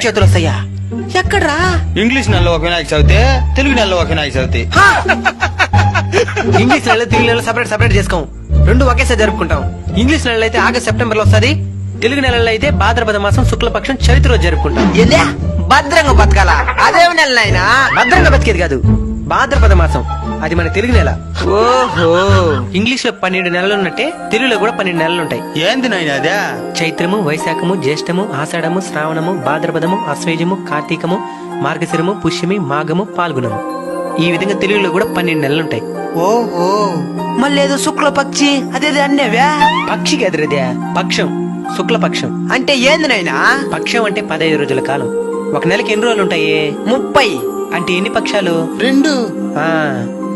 వినాయక చవితులు వస్తాయా? ఎక్కడ్రా? ఇంగ్లీష్ నెలలో ఒక వినాయక చవితి, తెలుగు నెలలో ఒక వినాయక చవితి. ఇంగ్లీష్ నెలలో తెలుగు నెలలో సపరేట్ చేసుకోం, రెండు ఒకేసారి జరుపుకుంటాం. ఇంగ్లీష్ నెలలో అయితే ఆగస్ట్ సెప్టెంబర్ లో వస్తుంది, తెలుగు నెలలో అయితే భాద్రపద మాసం శుక్లపక్షం చవితి రోజు జరుపుకుంటాం. భద్రంగా బతకాల అదేమి నెల నాయనా? భద్రంగా బతికేది కాదు, భాద్రపద మాసం అది మన తెలుగు నెల. ఓహో, ఇంగ్లీష్ లో 12 నెలలు ఉన్నట్టే తెలుగులో కూడా 12 నెలలు ఉంటాయి. ఏంది నాయన అదే? చైత్రము, వైశాఖము, జ్యేష్ఠము, ఆషాఢము, శ్రావణము, భాద్రపదము, అశ్వేజము, కార్తీకము, మార్గశిరము, పుష్యమి, మాఘము, పాల్గొనము. ఈ విధంగా తెలుగులో కూడా 12 నెలలుంటాయి. ఓహో, మళ్ళీ ఏదో శుక్లపక్షి అదేది అన్నేవా? పక్షికి ఎదురదే పక్షం, శుక్లపక్షం. అంటే ఏంది నాయనా? పక్షం అంటే 15 రోజుల కాలం. ఒక నెలకి ఎన్ని రోజులు ఉంటాయి? 30. అంటే ఎన్ని పక్షాలు? 2.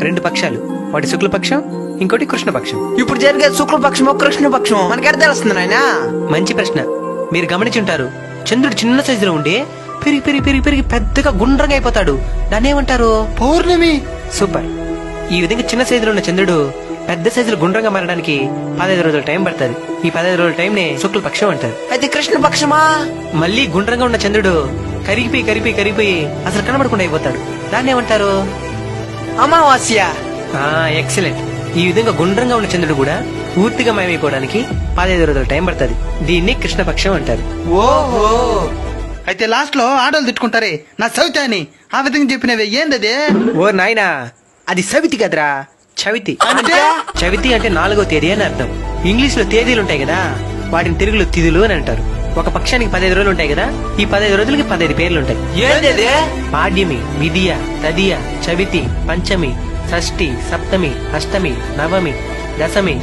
2 పక్షాలు. ఒకటి శుక్లపక్షం, ఇంకోటి కృష్ణపక్షం. ఇప్పుడు జరిగే శుక్లపక్షమో కృష్ణపక్షమో మనకెడ తెలుస్తుంది నాయనా? మంచి ప్రశ్న. మీరు గమనించుంటారు, చంద్రుడు చిన్న సైజులో ఉండి పెరిగి పెరిగి పెరిగి పెరిగి పెద్దగా గుండ్రంగా అయిపోతాడు. దాన్ని ఏమంటారు? పౌర్ణమి. సూపర్. ఈ విధంగా చిన్న సైజులో ఉన్న చంద్రుడు పెద్ద సైజులో గుండ్రంగా మారడానికి 15 రోజుల టైం పడుతుంది. ఈ 15 రోజుల టైం నే శుక్లపక్షం అంటారు. అయితే కృష్ణపక్షమా? మళ్ళీ గుండ్రంగా ఉన్న చంద్రుడు కరిగిపోయి అసలు కనబడకుండా అయిపోతాడు. దాన్ని ఏమంటారు? అమావాస్య. ఎక్సలెంట్. ఈ విధంగా గుండ్రంగా ఉన్న చంద్రుడు కూడా పూర్తిగా మాయమైపోవడానికి 15 రోజుల టైం పడుతుంది. దీన్ని కృష్ణపక్షం అంటారు. ఓహో, అయితే లాస్ట్ లో ఆడోళ్ళు తిట్టుకుంటారే నా చవితి అని, ఆ విధంగా చెప్పినవే ఏందది? ఓ నాయనా, అది సవితి కదరా, చవితి. అంటే? చవితి అంటే 4వ తేదీ అని అర్థం. ఇంగ్లీష్ లో తేదీలు ఉంటాయి కదా, వాటిని తెలుగులో తిథులు అని అంటారు. ఒక పక్షానికి 15 రోజులు ఉంటాయి కదా, ఈ 15 రోజులకి 15 పేర్లు ఉంటాయి. ఏంది? పాడ్యమి, విధియ, తదియ, చవితి, పంచమి, షష్ఠి, సప్తమి, అష్టమి, నవమి, దశమి,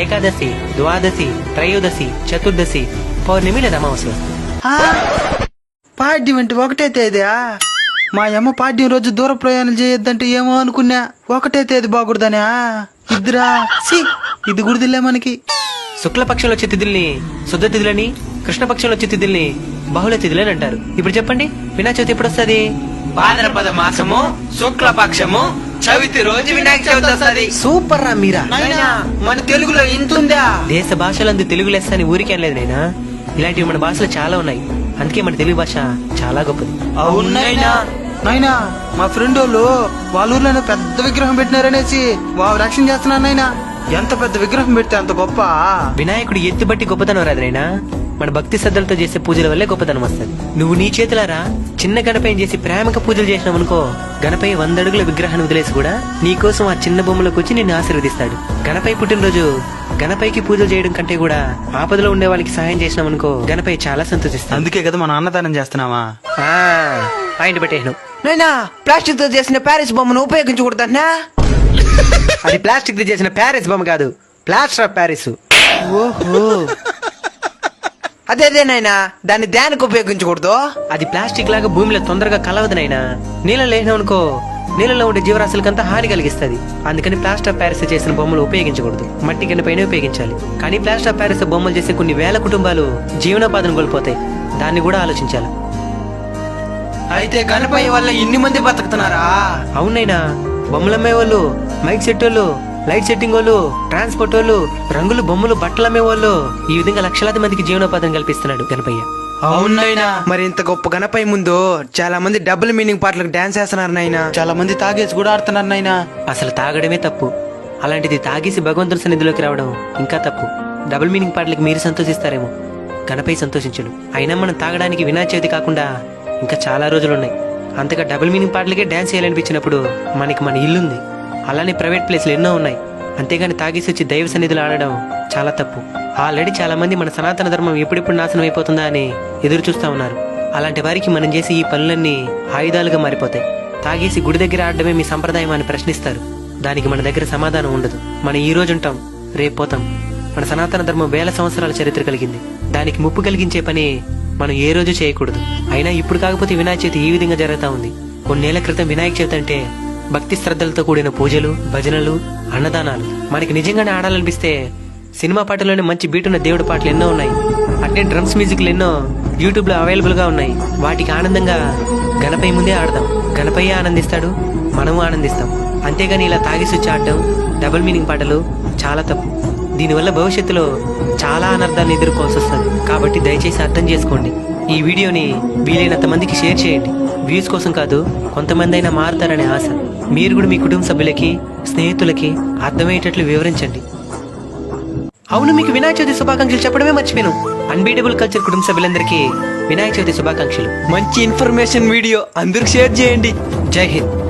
ఏకాదశి, ద్వాదశి, త్రయోదశి, చతుర్దశి, పౌర్ణమి లేదా అమావాస్య. పాడ్యం అంటే ఒకటే తేదీయా? మా అమ్మ పాడ్యం రోజు దూర ప్రయాణం చేయొద్దంటే ఏమో అనుకున్నా, ఒకటే తేదీ బాగుడదనా? ఇద్దరా ఇది గుడిదిలే మనకి. శుక్లపక్షంలో వచ్చే తిథుల్ని శుద్ధ తిథులని, కృష్ణపక్షంలో వచ్చే తిథుల్ని బహుళ తిథులని అంటారు. ఇప్పుడు చెప్పండి, వినాయక చవితి ఎప్పుడు వస్తుంది? భాద్రపద మాసము శుక్లపక్షము చవితి రోజు వినాయక చవితి వస్తుంది. సూపర్ రా మీరా. నాయనా, మన తెలుగులో ఇంతుందా? దేశ భాషలందు తెలుగు లెస్స అని ఊరికే అనలేదు నైనా, ఇలాంటివి మన భాషలో చాలా ఉన్నాయి. అందుకే మన తెలుగు భాష చాలా గొప్పది. అవునైనా నాయనా, మా ఫ్రెండ్ వాళ్ళ ఊర్లోనే పెద్ద విగ్రహం పెట్టినారనేసి వారు రక్షణ చేస్తున్నారు నాయనా. ఎంత పెద్ద విగ్రహం పెడితే అంత గొప్ప. వినాయకుడు ఎత్తి బట్టి గొప్పతనం రాదు నైనా, మన భక్తి శ్రద్ధలతో చేసే పూజల వల్లే గొప్పతనం వస్తుంది. నువ్వు నీ చేతులారా చిన్న గణపయ్యని చేసి ప్రేమగా పూజలు చేసినావనుకో, గణపయ్య 100 అడుగుల విగ్రహాన్ని వదిలేసి కూడా నీకోసం ఆ చిన్న బొమ్మలోకి వచ్చి నిన్ను ఆశీర్వదిస్తాడు. గణపయ్య పుట్టినరోజు గణపయ్యకి పూజలు చేయడం కంటే కూడా ఆపదలో ఉండే వాళ్ళకి సహాయం చేసినావనుకో, గణపయ్య చాలా సంతోషిస్తాడు. అందుకే కదా మనం అన్నదానం చేస్తున్నావా? పాయింట్ పెట్టేను. నైనా, ప్లాస్టిక్ తో చేసిన ప్యారిస్ బొమ్మను ఉపయోగించకూడదన్నా? అది ప్లాస్టిక్ తో చేసిన ప్యారిస్ బొమ్మ కాదు, ప్లాస్టర్ ఆఫ్ ప్యారిస్. ఓహో, అదేదేనైనా దాన్ని దేనికి ఉపయోగించకూడదు? అది ప్లాస్టిక్ లాగా భూమిలో తొందరగా కలవదు నైనా. నీళ్ళలో వేసినావనుకో, నీళ్ళలో ఉండే జీవరాశులకంతా హాని కలిగిస్తుంది. అందుకని ప్లాస్టర్ ఆఫ్ ప్యారిస్ చేసిన బొమ్మలు ఉపయోగించకూడదు, మట్టి గిన్నెపైన ఉపయోగించాలి. కానీ ప్లాస్టర్ ఆఫ్ ప్యారిస్ బొమ్మలు చేసే కొన్ని వేల కుటుంబాలు జీవనోపాధిని కోల్పోతాయి. దాన్ని కూడా ఆలోచించాలి. అయితే గణపయ్య వల్ల ఇన్ని మంది బతుకుతున్నారా? అవునైనా, బొమ్మలు అమ్మే వాళ్ళు, మైక్ సెట్ వాళ్ళు, లైట్ సెట్టింగ్ వాళ్ళు, ట్రాన్స్పోర్ట్ వాళ్ళు, రంగులు బొమ్మలు బట్టలు అమ్మే వాళ్ళు, ఈ విధంగా లక్షలాది మందికి జీవనోపాధిని కల్పిస్తున్నాడు గణపయ్య. అవునైనా, మరి ఇంత గొప్ప గణపయ్య ముందు చాలా మంది డబుల్ మీనింగ్ పాటలకు డాన్స్ చేస్తున్నారు నాయనా. చాలా మంది తాగేసి కూడా ఆడుతున్నారు నాయనా. అసలు తాగడమే తప్పు, అలాంటిది తాగేసి భగవంతుని సన్నిధిలోకి రావడం ఇంకా తప్పు. డబుల్ మీనింగ్ పాటలకి మీరు సంతోషిస్తారేమో, గణపయ్య సంతోషించడు. అయినా మనం తాగడానికి వినాయక చవితి కాకుండా ఇంకా చాలా రోజులున్నాయి. అంతగా డబుల్ మీనింగ్ పాటలకే డాన్స్ చేయాలనిపించినప్పుడు మనకి మన ఇల్లుంది, అలానే ప్రైవేట్ ప్లేస్లు ఎన్నో ఉన్నాయి. అంతేగాని తాగేసి వచ్చి దైవ సన్నిధిలో ఆడడం చాలా తప్పు. ఆల్రెడీ చాలా మంది మన సనాతన ధర్మం ఎప్పుడెప్పుడు నాశనం అయిపోతుందా అని ఎదురు చూస్తా ఉన్నారు. అలాంటి వారికి మనం చేసి ఈ పనులన్నీ ఆయుధాలుగా మారిపోతాయి. తాగేసి గుడి దగ్గర ఆడడమే మీ సంప్రదాయం అని ప్రశ్నిస్తారు. దానికి మన దగ్గర సమాధానం ఉండదు. మనం ఈ రోజు ఉంటాం, రేపు పోతాం. మన సనాతన ధర్మం 1000 సంవత్సరాల చరిత్ర కలిగింది. దానికి ముప్పు కలిగించే పని మనం ఏ రోజు చేయకూడదు. అయినా ఇప్పుడు కాకపోతే వినాయక చవితి ఈ విధంగా జరుగుతా ఉంది. కొన్నేళ్ల క్రితం వినాయక చవితి అంటే భక్తి శ్రద్ధలతో కూడిన పూజలు, భజనలు, అన్నదానాలు. మనకి నిజంగానే ఆడాలనిపిస్తే సినిమా పాటలోనే మంచి బీటున్న దేవుడి పాటలు ఎన్నో ఉన్నాయి. అట్నే డ్రమ్స్ మ్యూజిక్లు ఎన్నో యూట్యూబ్ లో అవైలబుల్ గా ఉన్నాయి. వాటికి ఆనందంగా గణపయ్య ముందే ఆడదాం. గణపయ్య ఆనందిస్తాడు, మనము ఆనందిస్తాం. అంతేగాని ఇలా తాగేసి వచ్చి ఆడటం, డబుల్ మీనింగ్ పాటలు చాలా తప్పు. దీనివల్ల భవిష్యత్తులో చాలా అనర్థాన్ని ఎదుర్కోవాల్సి వస్తుంది. కాబట్టి దయచేసి అర్థం చేసుకోండి. ఈ వీడియోని వీలైనంత మందికి షేర్ చేయండి. వ్యూస్ కోసం కాదు, కొంతమంది అయినా మారుతారనే ఆశ. మీరు కూడా మీ కుటుంబ సభ్యులకి, స్నేహితులకి అర్థమయ్యేటట్లు వివరించండి. అవును, మీకు వినాయక చవితి శుభాకాంక్షలు చెప్పడమే మర్చిపోయాను. అన్బీటబుల్ కల్చర్ కుటుంబ సభ్యులందరికీ వినాయక చవితి శుభాకాంక్షలు. మంచి ఇన్ఫర్మేషన్ వీడియో అందరికి షేర్ చేయండి. జై హింద్.